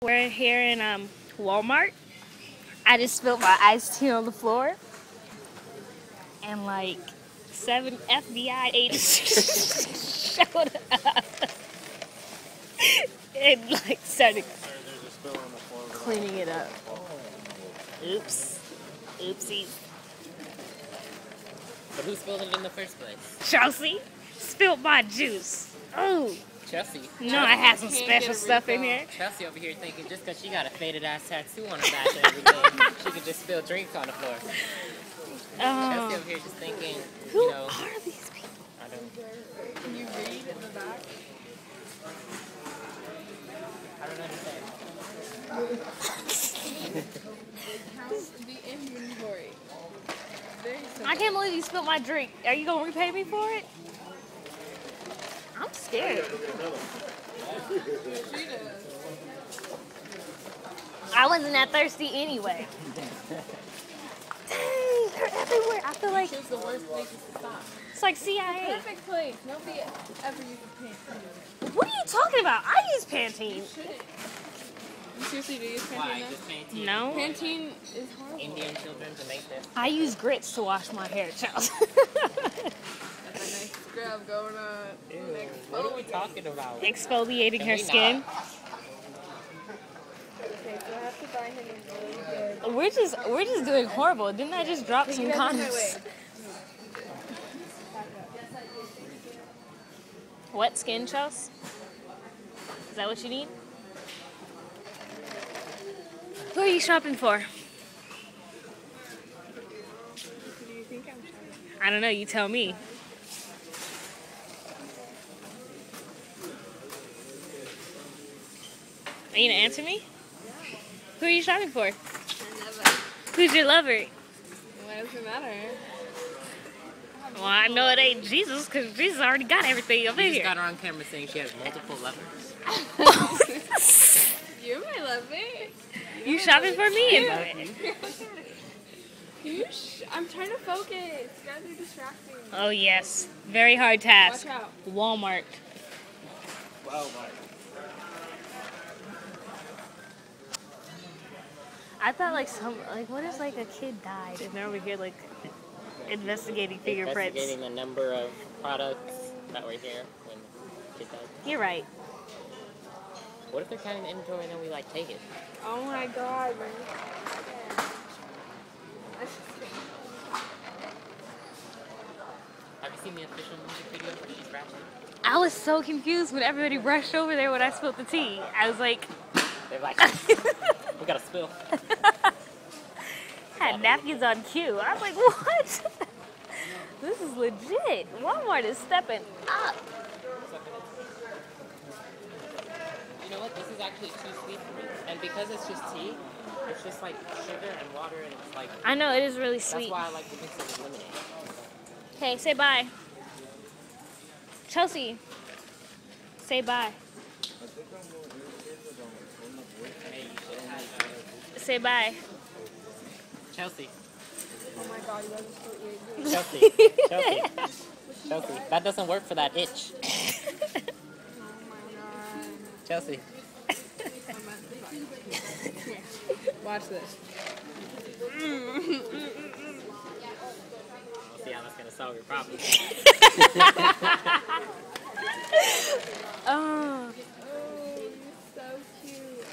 We're here in Walmart. I just spilled my iced tea on the floor, and like 7 FBI agents showed up and like started cleaning it up. Oops, oopsies. But who spilled it in the first place? Chelsea spilled my juice. Ooh. Chelsea. No, I had some special stuff in here. Chelsea over here thinking just because she got a faded ass tattoo on her back and everything, she could just spill drinks on the floor. Chelsea over here just thinking, who you know. Who are these people? I don't. Can you read in the back? I don't understand. Count the inventory. Very simple. I can't believe you spilled my drink. Are you gonna repay me for it? I'm scared. I wasn't that thirsty anyway. Dang, they're everywhere. I feel like It's the worst place to stop. it's like CIA. Perfect place. Nobody ever uses Pantene. What are you talking about? I use Pantene. You shouldn't. You seriously do use Pantene? Why? now? Just Pantene? No. Pantene is horrible. Indian children to make this? I use grits to wash my hair, Charles. A nice scrub going on. Ew, what are we talking about? Exfoliating Can her we skin. not? Okay, so I have to buy him a really good. We're just doing horrible. Didn't I just drop some Get out of my condoms? way. Wet skin, Chels? Is that what you need? Who are you shopping for? Who do you think I'm shopping? I don't know. You tell me. Are you gonna answer me? Who are you shopping for? Who's your lover? Why does it matter? Well, I know it ain't Jesus, because Jesus already got everything up You in just here. got her on camera saying she has multiple lovers. You're my lover. You shopping for me? I'm trying to focus. You guys are distracting. Oh yes, very hard task. Watch out. Walmart. I thought like what if like a kid died and they're over here like investigating fingerprints? Investigating the number of products that were here when the kid died. You're right. What if they're counting the inventory and then we like take it? Oh my god. Have you seen the official music video where she's Ratchet? I was so confused when everybody rushed over there when I spilled the tea. I was like, They're like, we got a spill. had napkins on cue. I was like, what? This is legit. Walmart is stepping up. You know what? This is actually too sweet for me. And because it's just tea, it's just like sugar and water and it's like... I know, it is really That's sweet. why I like to mix it with lemonade. Okay, say bye. Chelsea, say bye. Hey, you should have... Say bye. Chelsea. Oh my god, you guys are so irritating. Chelsea. That doesn't work for that itch. Oh my god. Chelsea. Watch this. We'll see how that's going to solve your problem. Oh. Oh, you're so cute.